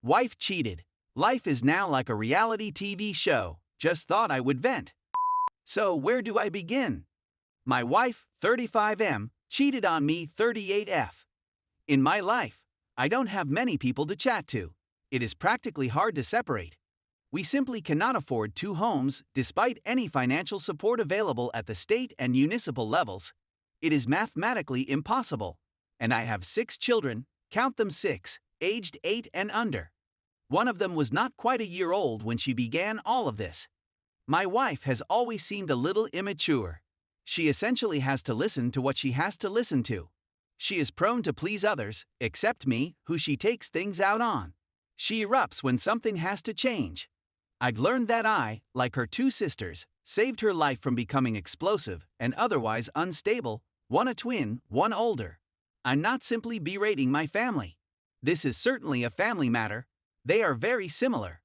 Wife cheated. Life is now like a reality TV show. Just thought I would vent. So where do I begin? My wife, 35M, cheated on me, 38F. In my life, I don't have many people to chat to. It is practically hard to separate. We simply cannot afford two homes despite any financial support available at the state and municipal levels. It is mathematically impossible. And I have 6 children, count them 6, aged 8 and under. One of them was not quite a year old when she began all of this. My wife has always seemed a little immature. She essentially has to listen to what she has to listen to. She is prone to please others, except me, who she takes things out on. She erupts when something has to change. I've learned that I, like her 2 sisters, saved her life from becoming explosive and otherwise unstable, one a twin, one older. I'm not simply berating my family. This is certainly a family matter. They are very similar.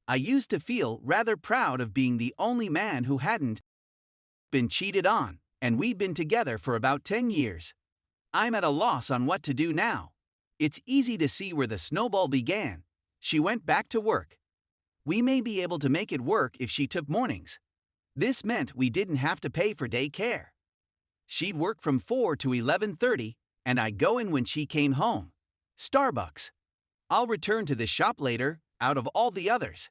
I used to feel rather proud of being the only man who hadn't been cheated on, and we'd been together for about 10 years. I'm at a loss on what to do now. It's easy to see where the snowball began. She went back to work. We may be able to make it work if she took mornings. This meant we didn't have to pay for daycare. She'd work from 4 to 11:30, and I'd go in when she came home. Starbucks. I'll return to this shop later, out of all the others.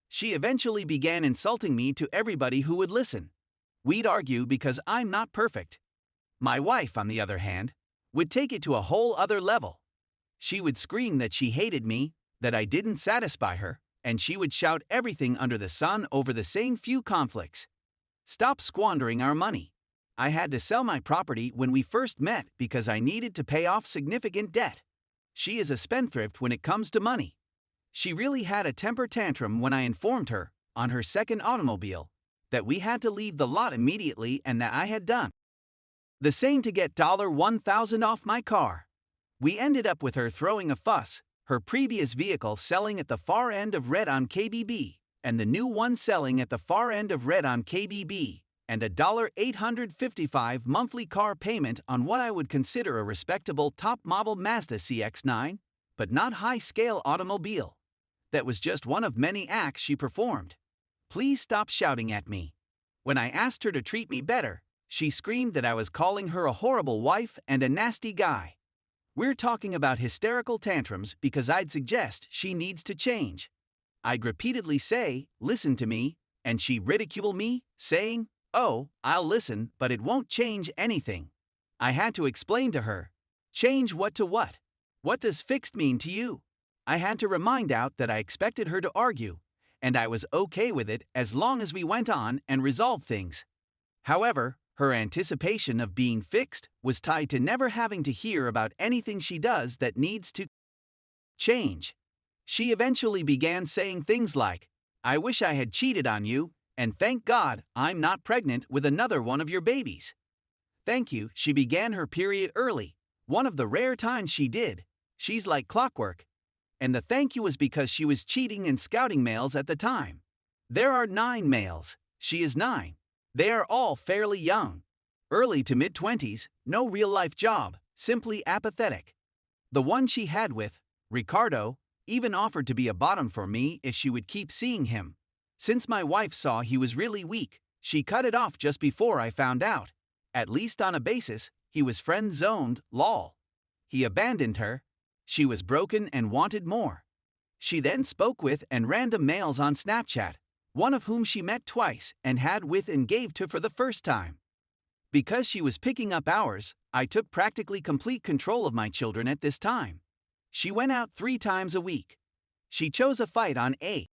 She eventually began insulting me to everybody who would listen. We'd argue because I'm not perfect. My wife, on the other hand, would take it to a whole other level. She would scream that she hated me, that I didn't satisfy her, and she would shout everything under the sun over the same few conflicts. Stop squandering our money. I had to sell my property when we first met because I needed to pay off significant debt. She is a spendthrift when it comes to money. She really had a temper tantrum when I informed her, on her second automobile, that we had to leave the lot immediately and that I had done the same to get $1,000 off my car. We ended up with her throwing a fuss, her previous vehicle selling at the far end of red on KBB, and the new one selling at the far end of red on KBB, and a $855 monthly car payment on what I would consider a respectable top-model Mazda CX-9, but not high-scale automobile. That was just one of many acts she performed. Please stop shouting at me. When I asked her to treat me better, she screamed that I was calling her a horrible wife and a nasty guy. We're talking about hysterical tantrums because I'd suggest she needs to change. I'd repeatedly say, "Listen to me," and she'd ridicule me, saying, "Oh, I'll listen, but it won't change anything." I had to explain to her. Change what to what? What does fixed mean to you? I had to remind out that I expected her to argue, and I was okay with it as long as we went on and resolved things. However, her anticipation of being fixed was tied to never having to hear about anything she does that needs to change. She eventually began saying things like, "I wish I had cheated on you, and thank God I'm not pregnant with another one of your babies." Thank you, she began her period early, one of the rare times she did. She's like clockwork. And the thank you was because she was cheating and scouting males at the time. There are 9 males. She is 9. They are all fairly young. Early to mid-20s, no real-life job, simply apathetic. The one she had with, Ricardo, even offered to be a bottom for me if she would keep seeing him. Since my wife saw he was really weak, she cut it off just before I found out. At least on a basis, he was friend-zoned, lol. He abandoned her. She was broken and wanted more. She then spoke with and random males on Snapchat, one of whom she met twice and had with and gave to for the first time. Because she was picking up hours, I took practically complete control of my children at this time. She went out 3 times a week. She chose a fight on a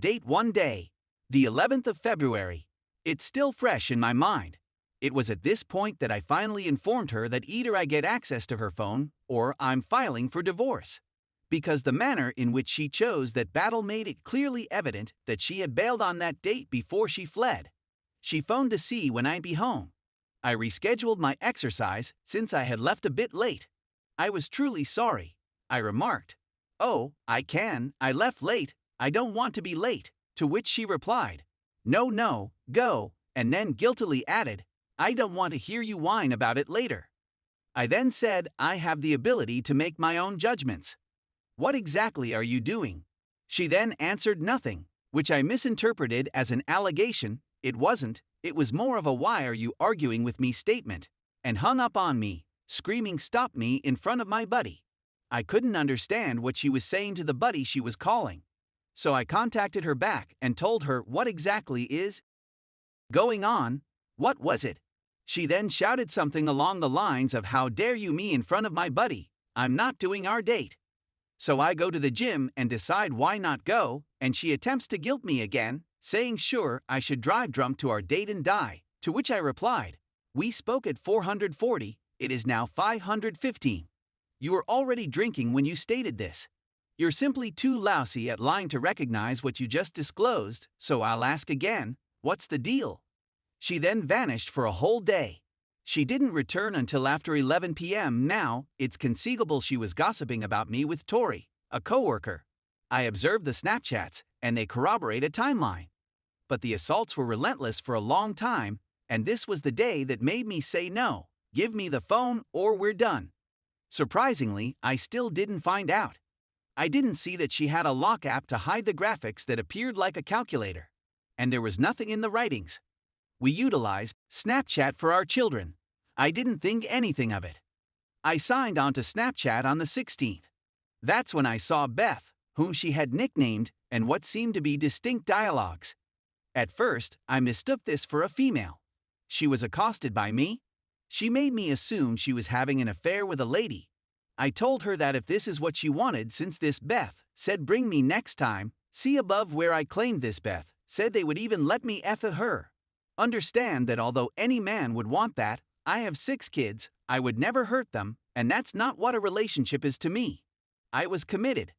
date one day, the 11th of February. It's still fresh in my mind. It was at this point that I finally informed her that either I get access to her phone or I'm filing for divorce. Because the manner in which she chose that battle made it clearly evident that she had bailed on that date before she fled. She phoned to see when I'd be home. I rescheduled my exercise since I had left a bit late. I was truly sorry. I remarked, "Oh, I left late, I don't want to be late," to which she replied, No, go," and then guiltily added, "I don't want to hear you whine about it later." I then said I have the ability to make my own judgments. What exactly are you doing? She then answered nothing, which I misinterpreted as an allegation. It wasn't, it was more of a "why are you arguing with me" statement, and hung up on me, screaming "stop me" in front of my buddy. I couldn't understand what she was saying to the buddy she was calling. So I contacted her back and told her what exactly is going on. What was it? She then shouted something along the lines of "how dare you me" in front of my buddy. I'm not doing our date. So I go to the gym and decide why not go, and she attempts to guilt me again, saying sure I should drive drunk to our date and die, to which I replied, we spoke at 440, it is now 515. You were already drinking when you stated this. You're simply too lousy at lying to recognize what you just disclosed, so I'll ask again, what's the deal? She then vanished for a whole day. She didn't return until after 11 p.m. Now, it's conceivable she was gossiping about me with Tori, a coworker. I observed the Snapchats, and they corroborate a timeline. But the assaults were relentless for a long time, and this was the day that made me say no, give me the phone or we're done. Surprisingly, I still didn't find out. I didn't see that she had a lock app to hide the graphics that appeared like a calculator. And there was nothing in the writings. We utilize Snapchat for our children. I didn't think anything of it. I signed on to Snapchat on the 16th. That's when I saw Beth, whom she had nicknamed, and what seemed to be distinct dialogues. At first, I mistook this for a female. She was accosted by me. She made me assume she was having an affair with a lady. I told her that if this is what she wanted, since this Beth said bring me next time, see above where I claimed this Beth said they would even let me F her. Understand that although any man would want that, I have 6 kids, I would never hurt them, and that's not what a relationship is to me. I was committed.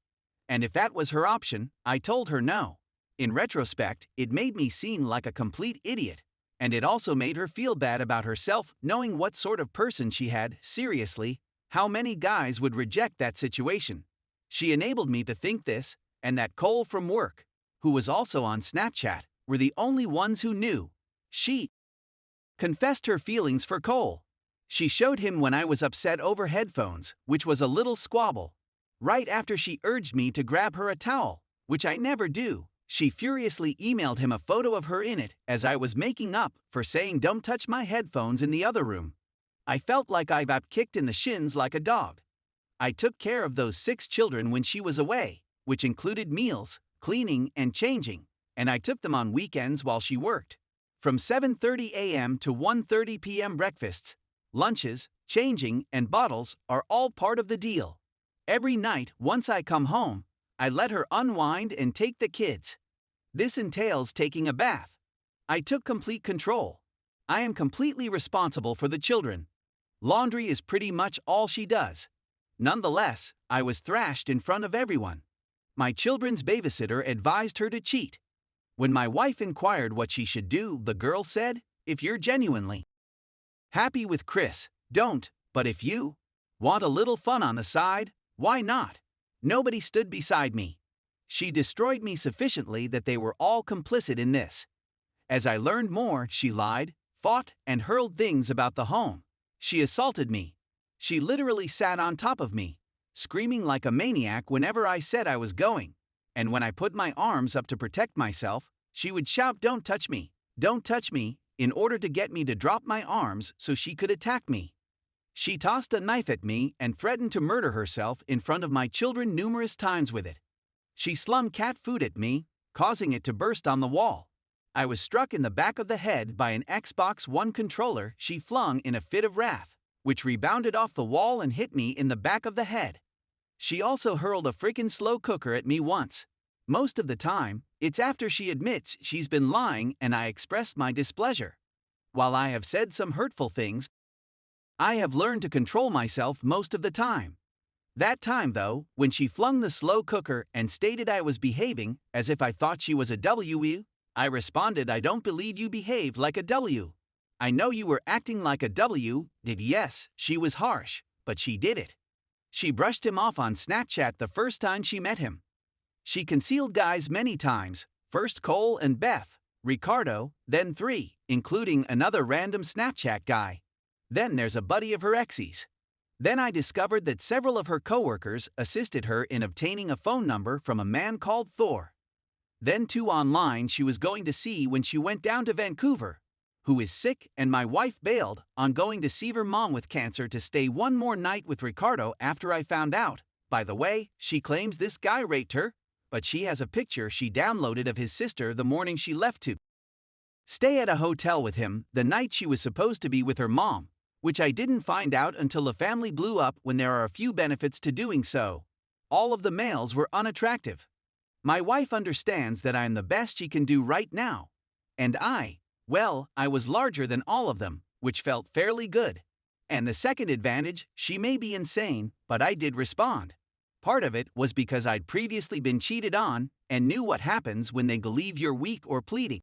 And if that was her option, I told her no. In retrospect, it made me seem like a complete idiot. And it also made her feel bad about herself, knowing what sort of person she had. Seriously, how many guys would reject that situation? She enabled me to think this, and that Cole from work, who was also on Snapchat, were the only ones who knew. She confessed her feelings for Cole. She showed him when I was upset over headphones, which was a little squabble. Right after she urged me to grab her a towel, which I never do, she furiously emailed him a photo of her in it as I was making up for saying don't touch my headphones in the other room. I felt like I got kicked in the shins like a dog. I took care of those 6 children when she was away, which included meals, cleaning, and changing, and I took them on weekends while she worked. From 7:30 a.m. to 1:30 p.m. breakfasts, lunches, changing, and bottles are all part of the deal. Every night, once I come home, I let her unwind and take the kids. This entails taking a bath. I took complete control. I am completely responsible for the children. Laundry is pretty much all she does. Nonetheless, I was thrashed in front of everyone. My children's babysitter advised her to cheat. When my wife inquired what she should do, the girl said, if you're genuinely happy with Chris, don't, but if you want a little fun on the side, why not? Nobody stood beside me. She destroyed me sufficiently that they were all complicit in this. As I learned more, she lied, fought, and hurled things about the home. She assaulted me. She literally sat on top of me, screaming like a maniac whenever I said I was going. And when I put my arms up to protect myself, she would shout, don't touch me, in order to get me to drop my arms so she could attack me. She tossed a knife at me and threatened to murder herself in front of my children numerous times with it. She slung cat food at me, causing it to burst on the wall. I was struck in the back of the head by an Xbox One controller she flung in a fit of wrath, which rebounded off the wall and hit me in the back of the head. She also hurled a freaking slow cooker at me once. Most of the time, it's after she admits she's been lying and I expressed my displeasure. While I have said some hurtful things, I have learned to control myself most of the time. That time, though, when she flung the slow cooker and stated I was behaving as if I thought she was a W, I responded, I don't believe you behaved like a W. I know you were acting like a W. Yes, she was harsh, but she did it. She brushed him off on Snapchat the first time she met him. She concealed guys many times, first Cole and Beth, Ricardo, then 3, including another random Snapchat guy. Then there's a buddy of her exes. Then I discovered that several of her coworkers assisted her in obtaining a phone number from a man called Thor. Then two online she was going to see when she went down to Vancouver, who is sick, and my wife bailed on going to see her mom with cancer to stay one more night with Ricardo after I found out. By the way, she claims this guy raped her, but she has a picture she downloaded of his sister the morning she left to stay at a hotel with him the night she was supposed to be with her mom, which I didn't find out until the family blew up when there are a few benefits to doing so. All of the males were unattractive. My wife understands that I am the best she can do right now. And I was larger than all of them, which felt fairly good. And the second advantage, she may be insane, but I did respond. Part of it was because I'd previously been cheated on and knew what happens when they believe you're weak or pleading.